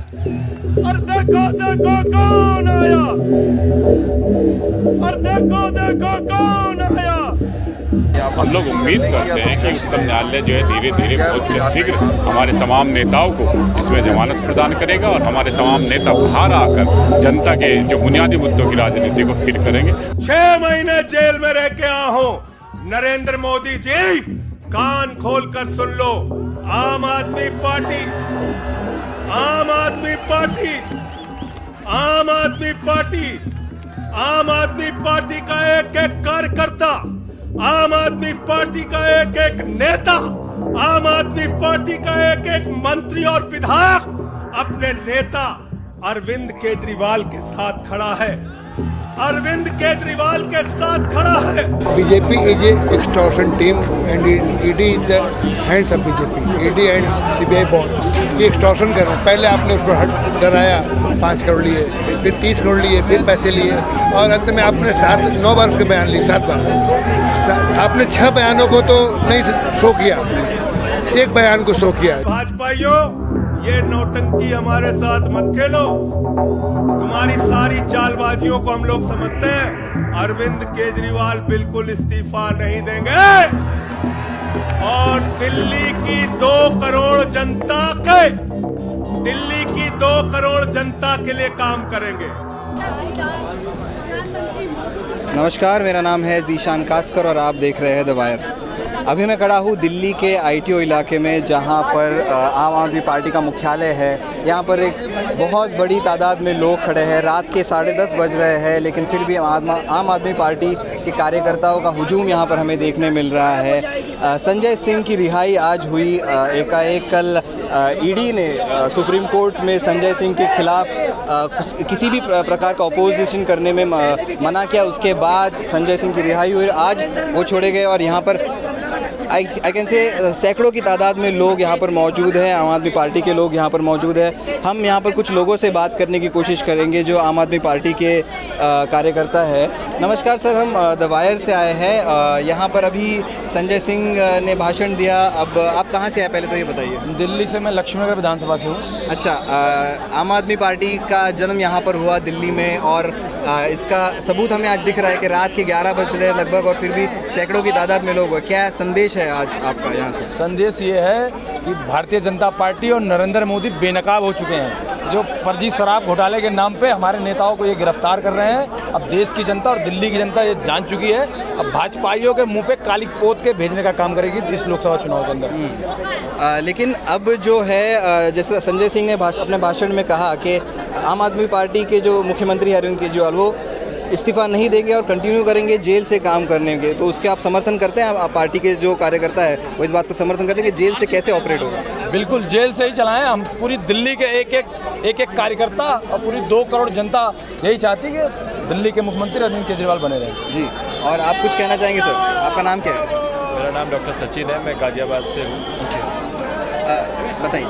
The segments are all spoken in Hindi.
और देखो देखो कौन आया, और देखो देखो कौन आया। हम लोग उम्मीद करते हैं कि उच्चतम न्यायालय जो है धीरे धीरे बहुत शीघ्र हमारे तमाम नेताओं को इसमें जमानत प्रदान करेगा और हमारे तमाम नेता बाहर आकर जनता के जो बुनियादी मुद्दों की राजनीति को फिर करेंगे। 6 महीने जेल में रह के आया हूं। नरेंद्र मोदी जी, कान खोलकर सुन लो। आम आदमी पार्टी, आम आदमी पार्टी, आम आदमी पार्टी, आम आदमी पार्टी का एक एक कार्यकर्ता, आम आदमी पार्टी का एक एक नेता, आम आदमी पार्टी का एक एक मंत्री और विधायक अपने नेता अरविंद केजरीवाल के साथ खड़ा है, अरविंद केजरीवाल के साथ खड़ा है। BJP is a extortion team and ED is the hands of BJP. ED and CBI बहुत ये एक्सटॉर्शन कर रहे हैं। पहले आपने उसको डराया, 5 करोड़ लिए, फिर 30 करोड़ लिए, फिर पैसे लिए और अंत में आपने 9 बार उसके बयान लिए, 7 बार। आपने 6 बयानों को तो नहीं शो किया, 1 बयान को शो किया। भाजपाइयों, ये नौटंकी हमारे साथ मत खेलो। तुम्हारी सारी चालबाजियों को हम लोग समझते हैं। अरविंद केजरीवाल बिल्कुल इस्तीफा नहीं देंगे और दिल्ली की 2 करोड़ जनता के, दिल्ली की 2 करोड़ जनता के लिए काम करेंगे। नमस्कार, मेरा नाम है ज़ीशान कास्कर और आप देख रहे हैं द वायर। अभी मैं खड़ा हूँ दिल्ली के आईटीओ इलाके में, जहाँ पर आम आदमी पार्टी का मुख्यालय है। यहाँ पर एक बहुत बड़ी तादाद में लोग खड़े हैं। रात के 10:30 बज रहे हैं, लेकिन फिर भी आम आदमी पार्टी के कार्यकर्ताओं का हुजूम यहाँ पर हमें देखने मिल रहा है। संजय सिंह की रिहाई आज हुई। एकाएक कल ईडी ने सुप्रीम कोर्ट में संजय सिंह के खिलाफ किसी भी प्रकार का अपोजिशन करने में मना किया। उसके बाद संजय सिंह की रिहाई हुई, आज वो छोड़े गए और यहाँ पर आई कैन से सैकड़ों की तादाद में लोग यहाँ पर मौजूद हैं। आम आदमी पार्टी के लोग यहाँ पर मौजूद हैं। हम यहाँ पर कुछ लोगों से बात करने की कोशिश करेंगे जो आम आदमी पार्टी के कार्यकर्ता है। नमस्कार सर, हम द वायर से आए हैं। यहाँ पर अभी संजय सिंह ने भाषण दिया। अब आप कहाँ से आए, पहले तो ये बताइए। दिल्ली से, मैं लक्ष्मीनगर विधानसभा से हूँ। अच्छा, आम आदमी पार्टी का जन्म यहाँ पर हुआ दिल्ली में और इसका सबूत हमें आज दिख रहा है कि रात के 11 बज रहे लगभग और फिर भी सैकड़ों की तादाद में लोग। क्या संदेश है आज आपका यहाँ से? संदेश ये है कि भारतीय जनता पार्टी और नरेंद्र मोदी बेनकाब हो चुके हैं। जो फर्जी शराब घोटाले के नाम पे हमारे नेताओं को ये गिरफ्तार कर रहे हैं। अब देश की जनता और दिल्ली की जनता ये जान चुकी है। अब भाजपाइयों के मुंह पे काली पोत के भेजने का काम करेगी इस लोकसभा चुनाव के अंदर। लेकिन अब जो है, जैसे संजय सिंह ने अपने भाषण में कहा कि आम आदमी पार्टी के जो मुख्यमंत्री अरविंद केजरीवाल वो इस्तीफा नहीं देंगे और कंटिन्यू करेंगे जेल से काम करने के, तो उसके आप समर्थन करते हैं? आप पार्टी के जो कार्यकर्ता है वो इस बात का समर्थन करते हैं कि जेल से कैसे ऑपरेट होगा? बिल्कुल, जेल से ही चलाएं। हम पूरी दिल्ली के एक एक कार्यकर्ता और पूरी 2 करोड़ जनता यही चाहती है कि दिल्ली के मुख्यमंत्री अरविंद केजरीवाल बने रहें। जी, और आप कुछ कहना चाहेंगे सर? आपका नाम क्या है? मेरा नाम डॉक्टर सचिन है, मैं गाजियाबाद से हूँ। बताइए।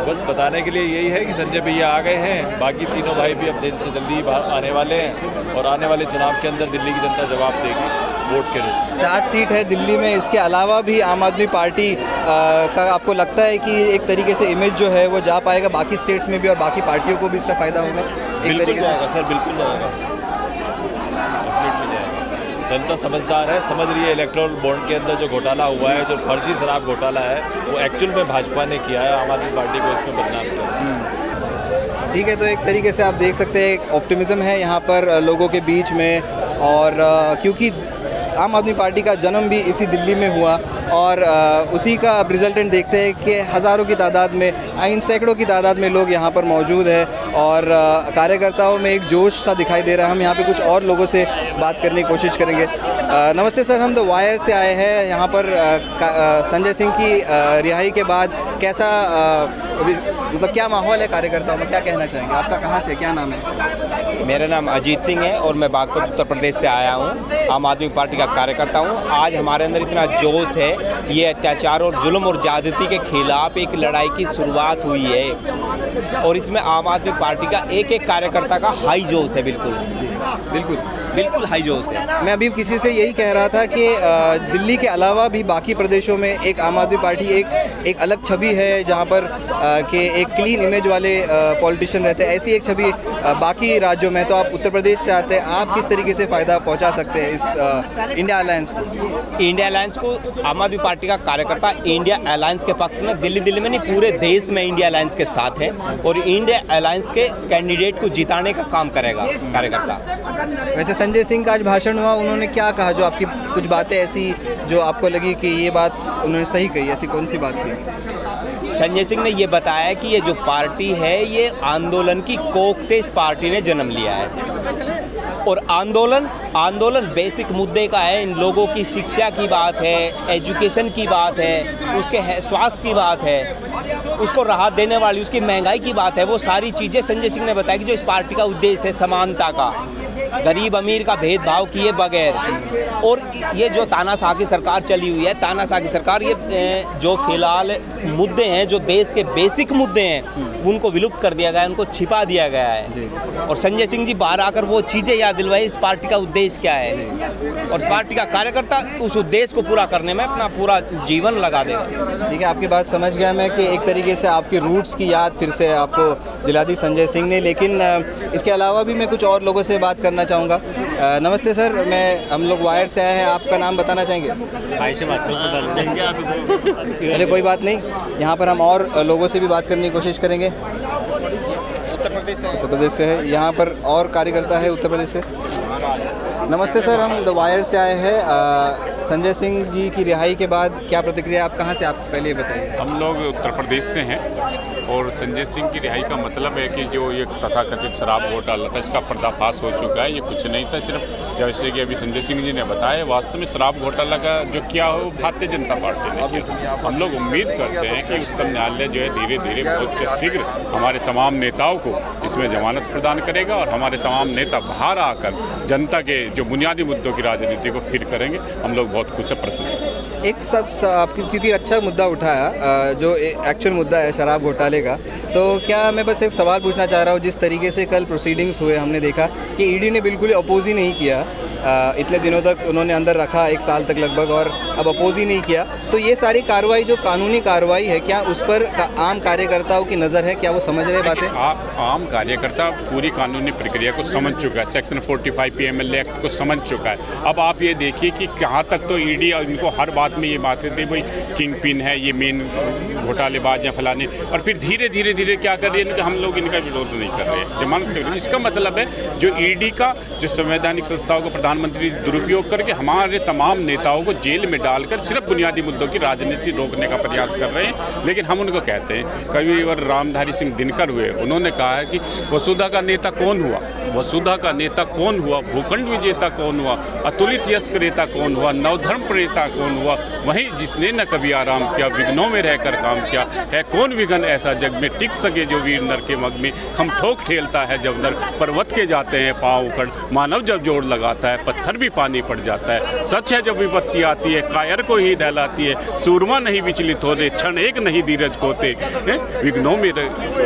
बस बताने के लिए यही है कि संजय भैया आ गए हैं, बाकी तीनों भाई भी अब जेल से जल्दी बाहर आने वाले हैं और आने वाले चुनाव के अंदर दिल्ली की जनता जवाब देगी वोट के रूप में। 7 सीट है दिल्ली में। इसके अलावा भी आम आदमी पार्टी का आपको लगता है कि एक तरीके से इमेज जो है वो जा पाएगा बाकी स्टेट्स में भी और बाकी पार्टियों को भी इसका फ़ायदा होगा? एक तरीके से जाएगा सर, बिल्कुल जाएगा, डेफिनेटली जाएगा। जनता समझदार है, समझ रही है इलेक्टोरल बॉन्ड के अंदर जो घोटाला हुआ है, जो फर्जी शराब घोटाला है, वो एक्चुअल में भाजपा ने किया है। आम आदमी पार्टी को इसमें बदनाम किया। ठीक है, तो एक तरीके से आप देख सकते हैं एक ऑप्टिमिज्म है यहाँ पर लोगों के बीच में। और क्योंकि आम आदमी पार्टी का जन्म भी इसी दिल्ली में हुआ और उसी का अब रिजल्टेंट देखते हैं कि हज़ारों की तादाद में, इन सैकड़ों की तादाद में लोग यहाँ पर मौजूद है और कार्यकर्ताओं में एक जोश सा दिखाई दे रहा है। हम यहाँ पे कुछ और लोगों से बात करने की कोशिश करेंगे। नमस्ते सर, हम द वायर से आए हैं। यहाँ पर संजय सिंह की रिहाई के बाद कैसा मतलब क्या माहौल है कार्यकर्ताओं में, क्या कहना चाहेंगे? आपका कहाँ से, क्या नाम है? मेरा नाम अजीत सिंह है और मैं बागपत उत्तर प्रदेश से आया हूँ। आम आदमी पार्टी का कार्यकर्ता हूँ। आज हमारे अंदर इतना जोश है, ये अत्याचार और जुल्म और ज़्यादती के खिलाफ एक लड़ाई की शुरुआत हुई है और इसमें आम आदमी पार्टी का एक एक कार्यकर्ता का हाई जोश है। बिल्कुल हाई जोश है। मैं अभी किसी से यही कह रहा था कि दिल्ली के अलावा भी बाकी प्रदेशों में एक आम आदमी पार्टी एक अलग छवि है, जहाँ पर कि एक क्लीन इमेज वाले पॉलिटिशियन रहते हैं, ऐसी एक छवि बाकी राज्यों में। तो आप उत्तर प्रदेश से आते हैं, आप किस तरीके से फ़ायदा पहुंचा सकते हैं इस इंडिया अलायंस को? इंडिया अलायंस को आम आदमी पार्टी का कार्यकर्ता इंडिया अलायंस के पक्ष में दिल्ली में नहीं पूरे देश में इंडिया अलायंस के साथ है और इंडिया अलायंस के कैंडिडेट को जिताने का काम करेगा कार्यकर्ता। वैसे संजय सिंह का आज भाषण हुआ, उन्होंने क्या कहा जो आपकी कुछ बातें ऐसी जो आपको लगी कि ये बात उन्होंने सही कही, ऐसी कौन सी बात थी? संजय सिंह ने ये बताया कि ये जो पार्टी है ये आंदोलन की कोख से इस पार्टी ने जन्म लिया है और आंदोलन बेसिक मुद्दे का है। इन लोगों की शिक्षा की बात है, एजुकेशन की बात है, उसके स्वास्थ्य की बात है, उसको राहत देने वाली उसकी महंगाई की बात है। वो सारी चीज़ें संजय सिंह ने बताया कि जो इस पार्टी का उद्देश्य है समानता का, गरीब अमीर का भेदभाव किए बगैर। और ये जो तानाशाह की सरकार चली हुई है, तानाशाह की सरकार, ये जो फिलहाल मुद्दे हैं जो देश के बेसिक मुद्दे हैं उनको विलुप्त कर दिया गया है, उनको छिपा दिया गया है। और संजय सिंह जी बाहर आकर वो चीज़ें याद दिलवाई इस पार्टी का उद्देश्य क्या है और इस पार्टी का कार्यकर्ता उस उद्देश्य को पूरा करने में अपना पूरा जीवन लगा देगा। ठीक है, आपकी बात समझ गया मैं कि एक तरीके से आपकी रूट्स की याद फिर से आपको दिला दी संजय सिंह ने। लेकिन इसके अलावा भी मैं कुछ और लोगों से बात करना चाहूँगा। नमस्ते सर, हम लोग वायर से आए हैं, आपका नाम बताना चाहेंगे? भाई से बात करो। चलिए कोई बात नहीं, यहाँ पर हम और लोगों से भी बात करने की कोशिश करेंगे। उत्तर प्रदेश से है, यहाँ पर और कार्यकर्ता है उत्तर प्रदेश से। नमस्ते सर, हम द वायर से आए हैं। संजय सिंह जी की रिहाई के बाद क्या प्रतिक्रिया, आप कहाँ से, आप पहले बताइए। हम लोग उत्तर प्रदेश से हैं और संजय सिंह की रिहाई का मतलब है कि जो ये तथाकथित शराब घोटाला था इसका पर्दाफाश हो चुका है। ये कुछ नहीं था, सिर्फ जैसे कि अभी संजय सिंह जी ने बताया, वास्तव में शराब घोटाला का जो किया हो भारतीय जनता पार्टी ने किया। हम लोग उम्मीद करते हैं कि उच्चतम न्यायालय जो है धीरे धीरे बहुत शीघ्र हमारे तमाम नेताओं को इसमें जमानत प्रदान करेगा और हमारे तमाम नेता बाहर आकर जनता के जो बुनियादी मुद्दों की राजनीति को फिर करेंगे। हम लोग बहुत खुश हैं, प्रसन्न हैं। एक सब आपकी क्योंकि अच्छा मुद्दा उठाया जो एक्चुअल मुद्दा है शराब घोटाले का, तो क्या मैं बस एक सवाल पूछना चाह रहा हूँ। जिस तरीके से कल प्रोसीडिंग्स हुए, हमने देखा कि ईडी ने बिल्कुल अपोज ही नहीं किया, इतने दिनों तक उन्होंने अंदर रखा, 1 साल तक लगभग, और अब अपोज ही नहीं किया। तो ये सारी कार्रवाई जो कानूनी कार्रवाई है, क्या उस पर आम कार्यकर्ताओं की नज़र है? क्या वो समझ रहे बातें? आम कार्यकर्ता पूरी कानूनी प्रक्रिया को समझ चुका है, सेक्शन 45 PML एक्ट को समझ चुका है। अब आप ये देखिए कि कहाँ तक तो ईडी इनको हर बात में ये बात रहती है, भाई किंग पिन है, ये मेन घोटालेबाज हैं फलाने, और फिर धीरे धीरे धीरे क्या कर रही है, हम लोग इनका विरोध नहीं कर रहे हैं, जमानत कर रहे हैं। इसका मतलब है जो ईडी का जो संवैधानिक संस्थाओं को प्रधानमंत्री दुरुपयोग करके हमारे तमाम नेताओं को जेल में डालकर सिर्फ बुनियादी मुद्दों की राजनीति रोकने का प्रयास कर रहे हैं। लेकिन हम उनको कहते हैं, कभी बार रामधारी सिंह दिनकर हुए, उन्होंने कहा है कि वसुधा का नेता कौन हुआ, वसुधा का नेता कौन हुआ, भूखंड विजेता कौन हुआ, अतुलित यश क्रेता कौन हुआ, नवधर्म प्रेता कौन हुआ, वहीं जिसने न कभी आराम किया, विघ्नों में रहकर काम किया है। कौन विघ्न ऐसा जग में टिक सके जो वीर नर के मग में खम ठोक ठेलता है, जब नर पर्वत के जाते हैं पाँव उखड़, मानव जब जोड़ लगाता है पत्थर भी पानी पड़ जाता है। सच है जब विपत्ति आती है कायर को ही दहलाती है, सूरमा नहीं विचलित होते, क्षण एक नहीं धीरज खोते, विघ्नों में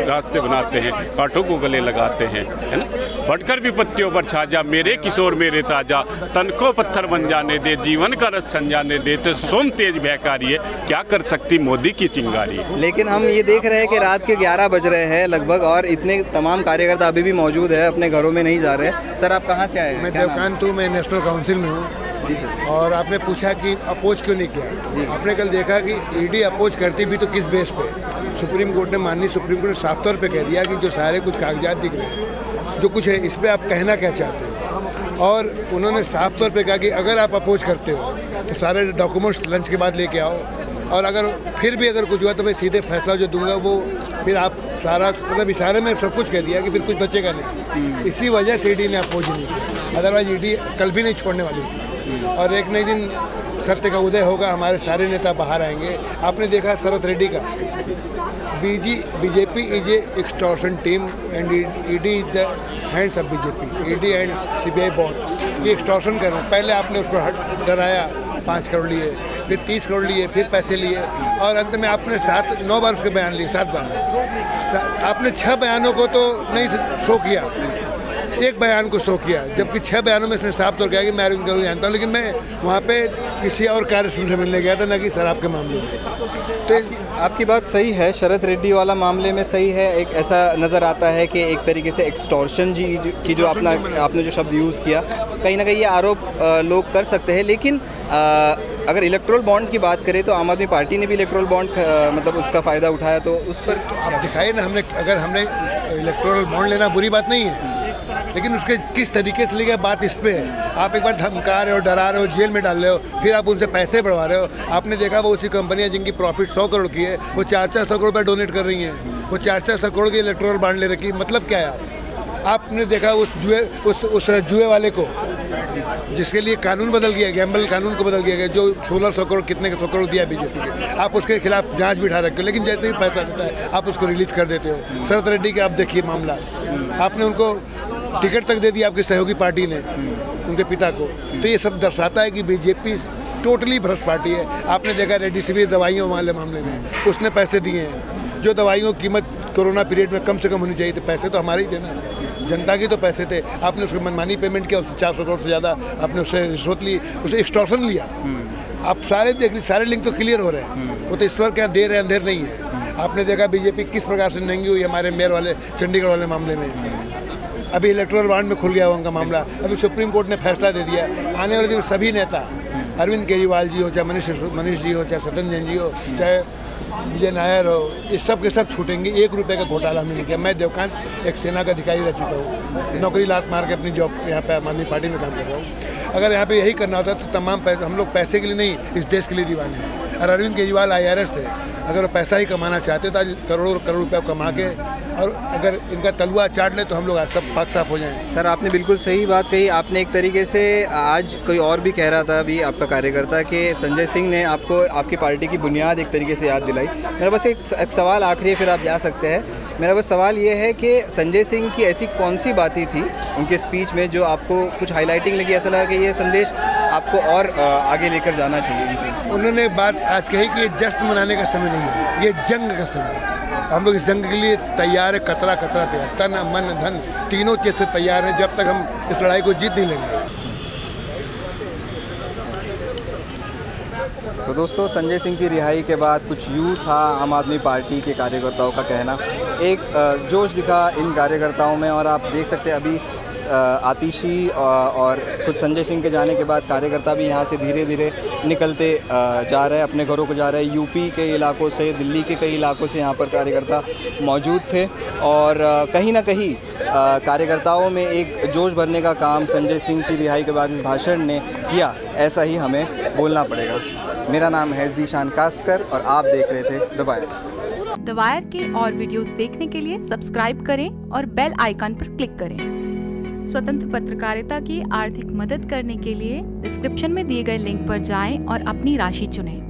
रास्ते बनाते हैं, कांटों को गले लगाते हैं, है ना। बढ़कर विपत्तियों पर छा जा मेरे किशोर मेरे ताजा, तन को पत्थर बन जाने दे, जीवन का रस संजाने दे, तो सोम तेज बहकारी है, क्या कर सकती मोदी की चिंगारी। लेकिन हम ये देख रहे हैं कि रात के 11 बज रहे हैं लगभग और इतने तमाम कार्यकर्ता अभी भी मौजूद है, अपने घरों में नहीं जा रहे। सर आप कहाँ से आए हैं? मैं देवकांतु, मैं नेशनल काउंसिल में हूँ। और आपने पूछा कि अपोज क्यों नहीं किया। आपने कल देखा कि ईडी अपोज करती भी तो किस बेस पे। सुप्रीम कोर्ट ने, माननीय सुप्रीम कोर्ट ने साफ तौर पे कह दिया कि जो सारे कुछ कागजात दिख रहे हैं, जो कुछ है, इस पर आप कहना क्या चाहते हो। और उन्होंने साफ तौर पे कहा कि अगर आप अपोज करते हो तो सारे डॉक्यूमेंट्स लंच के बाद लेके आओ, और अगर फिर भी अगर कुछ हुआ तो मैं सीधे फैसला जो दूंगा वो फिर आप सारा, मतलब इशारे में सब कुछ कह दिया कि फिर कुछ बचेगा नहीं। इसी वजह से ईडी ने अपोज नहीं किया, अदरवाइज ईडी कल भी नहीं छोड़ने वाली थी। और एक नई दिन सत्य का उदय होगा, हमारे सारे नेता बाहर आएंगे। आपने देखा शरद रेड्डी का, BJP is a extortion team and ED is the hands of BJP, ED and CBI बहुत ये एक्सटॉर्शन कर रहे हैं। पहले आपने उसको डराया, 5 करोड़ लिए, फिर 30 करोड़ लिए, फिर पैसे लिए, और अंत में आपने 9 बार उसके बयान लिए, 7 बार। आपने 6 बयानों को तो नहीं शो किया, एक बयान को शो किया, जबकि 6 बयानों में इसने साफ तौर किया कि मैं अरविंद केजरीवाल जानता हूँ, लेकिन मैं वहाँ पे किसी और कार्यसूत्र से मिलने गया था, न कि शराब के मामले में। तो आपकी बात सही है, शरद रेड्डी वाला मामले में सही है। एक ऐसा नज़र आता है कि एक तरीके से एक्सटॉर्शन की जो आपने जो शब्द यूज़ किया, कहीं ना कहीं ये आरोप लोग कर सकते हैं। लेकिन अगर इलेक्ट्रोल बॉन्ड की बात करें तो आम आदमी पार्टी ने भी इलेक्ट्रोल बॉन्ड मतलब उसका फ़ायदा उठाया, तो उस पर आप दिखाइए ना, अगर हमने इलेक्ट्रोल बॉन्ड लेना बुरी बात नहीं है, लेकिन उसके किस तरीके से लेके बात इस पे है। आप एक बार धमका रहे हो, डरा रहे हो, जेल में डाल रहे हो, फिर आप उनसे पैसे बढ़वा रहे हो। आपने देखा वो उसी कंपनियां जिनकी प्रॉफिट 100 करोड़ की है, वो 400 करोड़ रुपये डोनेट कर रही हैं, वो 400 करोड़ की इलेक्ट्रोल बॉन्ड ले रखी। मतलब क्या है? आपने देखा उस जुए वाले को, जिसके लिए कानून बदल गया, गैम्बल कानून को बदल दिया गया, जो 1600 करोड़ कितने 100 करोड़ दिया बीजेपी के, आप उसके खिलाफ जांच बिठा रखे हो, लेकिन जैसे ही पैसा देता है आप उसको रिलीज कर देते हो। शरद रेड्डी का आप देखिए मामला, आपने उनको टिकट तक दे दिया आपकी सहयोगी पार्टी ने, उनके पिता को। तो ये सब दर्शाता है कि बीजेपी टोटली भ्रष्ट पार्टी है। आपने देखा रेमडेसिविर दवाइयों वाले मामले में उसने पैसे दिए हैं, जो दवाइयों की कीमत कोरोना पीरियड में कम से कम होनी चाहिए थी, पैसे तो हमारे ही देना है, जनता की तो पैसे थे। आपने उसको मनमानी पेमेंट किया, उससे 400 करोड़ से ज़्यादा आपने उससे रिश्वत ली, उसे एक्सटॉर्शन लिया। आप सारे देख लीजिए, सारे लिंक तो क्लियर हो रहे हैं। वो तो ईश्वर क्या देर है अंधेर नहीं है। आपने देखा बीजेपी किस प्रकार से नंगी हुई हमारे मेयर वाले चंडीगढ़ वाले मामले में। अभी इलेक्टोरल बॉन्ड में खुल गया उनका मामला, अभी सुप्रीम कोर्ट ने फैसला दे दिया। आने वाले दिन सभी नेता, अरविंद केजरीवाल जी हो, चाहे मनीष जी हो, चाहे सतन जैन जी हो, चाहे विजय नायर हो, इस सब के सब छूटेंगे। 1 रुपये का घोटाला हमने नहीं किया। मैं देवकांत एक सेना का अधिकारी रह चुका हूँ, नौकरी लात मार के अपनी जॉब यहाँ पे आम आदमी पार्टी में काम कर रहा हूँ। अगर यहाँ पे यही करना होता तो तमाम पैसे, हम लोग पैसे के लिए नहीं, इस देश के लिए दीवाने हैं। और अरविंद केजरीवाल IRS थे, अगर वो पैसा ही कमाना चाहते तो आज करोड़ों करोड़ रुपया कमा के, और अगर इनका तलुआ चाट ले तो हम लोग आज सब पाक साफ हो जाएं। सर आपने बिल्कुल सही बात कही। आपने एक तरीके से, आज कोई और भी कह रहा था अभी आपका कार्यकर्ता, कि संजय सिंह ने आपको आपकी पार्टी की बुनियाद एक तरीके से याद दिलाई। मेरा बस एक सवाल आखिरी है, फिर आप जा सकते हैं। मेरा बस सवाल ये है कि संजय सिंह की ऐसी कौन सी बातें थी उनके स्पीच में जो आपको कुछ हाईलाइटिंग लगी, ऐसा लगा कि ये संदेश आपको और आगे लेकर जाना चाहिए? उन्होंने बात आज कही कि ये जश्न मनाने का समय नहीं है, ये जंग का समय है। हम लोग इस जंग के लिए तैयार है, कतरा कतरा तैयार, तन मन धन तीनों चीज़ से तैयार है। जब तक हम इस लड़ाई को जीत नहीं लेंगे। तो दोस्तों, संजय सिंह की रिहाई के बाद कुछ यूँ था आम आदमी पार्टी के कार्यकर्ताओं का कहना। एक जोश दिखा इन कार्यकर्ताओं में, और आप देख सकते हैं अभी आतिशी और खुद संजय सिंह के जाने के बाद कार्यकर्ता भी यहाँ से धीरे धीरे निकलते जा रहे हैं, अपने घरों को जा रहे हैं। यूपी के इलाकों से, दिल्ली के कई इलाकों से यहाँ पर कार्यकर्ता मौजूद थे, और कहीं ना कहीं कार्यकर्ताओं में एक जोश भरने का काम संजय सिंह की रिहाई के बाद इस भाषण ने किया, ऐसा ही हमें बोलना पड़ेगा। मेरा नाम है ज़ीशान कास्कर और आप देख रहे थे द वायर। द वायर के और वीडियोस देखने के लिए सब्सक्राइब करें और बेल आइकन पर क्लिक करें। स्वतंत्र पत्रकारिता की आर्थिक मदद करने के लिए डिस्क्रिप्शन में दिए गए लिंक पर जाएं और अपनी राशि चुनें।